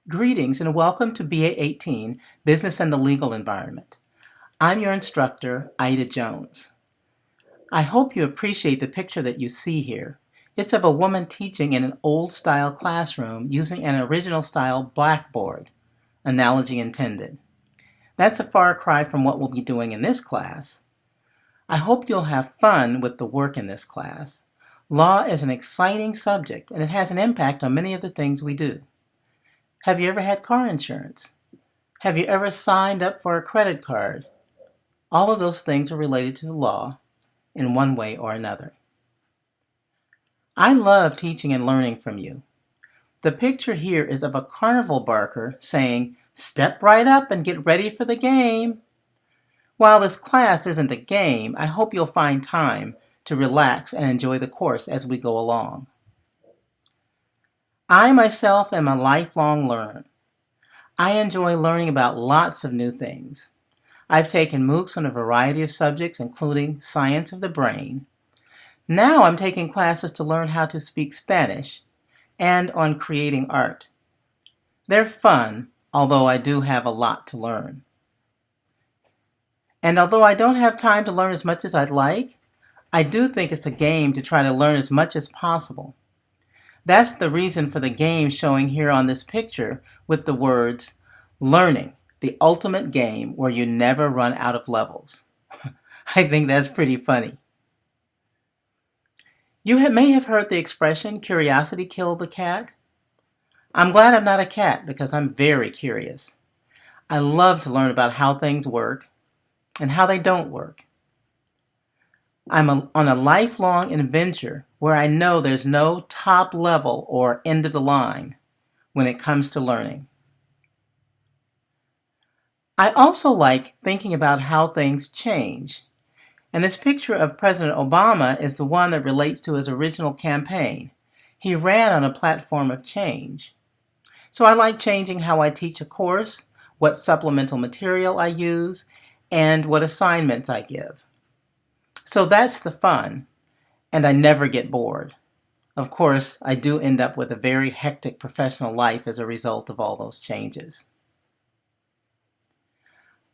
Greetings and welcome to BA18, Business and the Legal Environment. I'm your instructor, Ida Jones. I hope you appreciate the picture that you see here. It's of a woman teaching in an old-style classroom using an original-style blackboard, analogy intended. That's a far cry from what we'll be doing in this class. I hope you'll have fun with the work in this class. Law is an exciting subject and it has an impact on many of the things we do. Have you ever had car insurance? Have you ever signed up for a credit card? All of those things are related to law in one way or another. I love teaching and learning from you. The picture here is of a carnival barker saying, "Step right up and get ready for the game." While this class isn't a game, I hope you'll find time to relax and enjoy the course as we go along. I myself am a lifelong learner. I enjoy learning about lots of new things. I've taken MOOCs on a variety of subjects, including science of the brain. Now I'm taking classes to learn how to speak Spanish and on creating art. They're fun, although I do have a lot to learn. And although I don't have time to learn as much as I'd like, I do think it's a game to try to learn as much as possible. That's the reason for the game showing here on this picture with the words, "Learning, the ultimate game where you never run out of levels." I think that's pretty funny. You may have heard the expression, "Curiosity killed the cat." I'm glad I'm not a cat because I'm very curious. I love to learn about how things work and how they don't work. I'm on a lifelong adventure where I know there's no top level or end of the line when it comes to learning. I also like thinking about how things change. And this picture of President Obama is the one that relates to his original campaign. He ran on a platform of change. So I like changing how I teach a course, what supplemental material I use, and what assignments I give. So that's the fun, and I never get bored. Of course, I do end up with a very hectic professional life as a result of all those changes.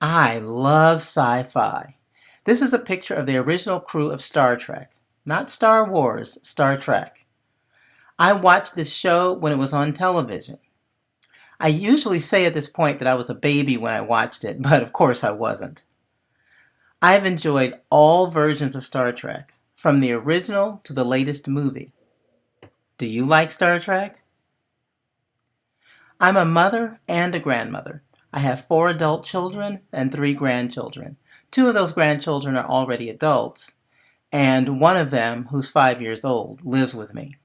I love sci-fi. This is a picture of the original crew of Star Trek. Not Star Wars, Star Trek. I watched this show when it was on television. I usually say at this point that I was a baby when I watched it, but of course I wasn't. I've enjoyed all versions of Star Trek, from the original to the latest movie. Do you like Star Trek? I'm a mother and a grandmother. I have 4 adult children and 3 grandchildren. 2 of those grandchildren are already adults, and one of them, who's 5 years old, lives with me.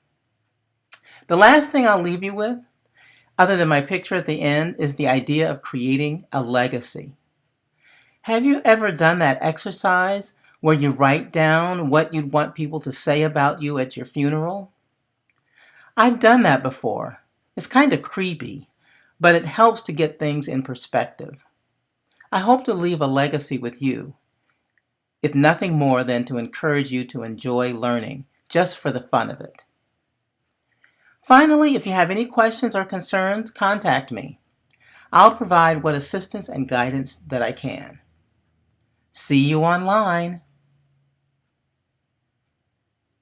The last thing I'll leave you with, other than my picture at the end, is the idea of creating a legacy. Have you ever done that exercise where you write down what you'd want people to say about you at your funeral? I've done that before. It's kind of creepy, but it helps to get things in perspective. I hope to leave a legacy with you, if nothing more than to encourage you to enjoy learning, just for the fun of it. Finally, if you have any questions or concerns, contact me. I'll provide what assistance and guidance that I can. See you online.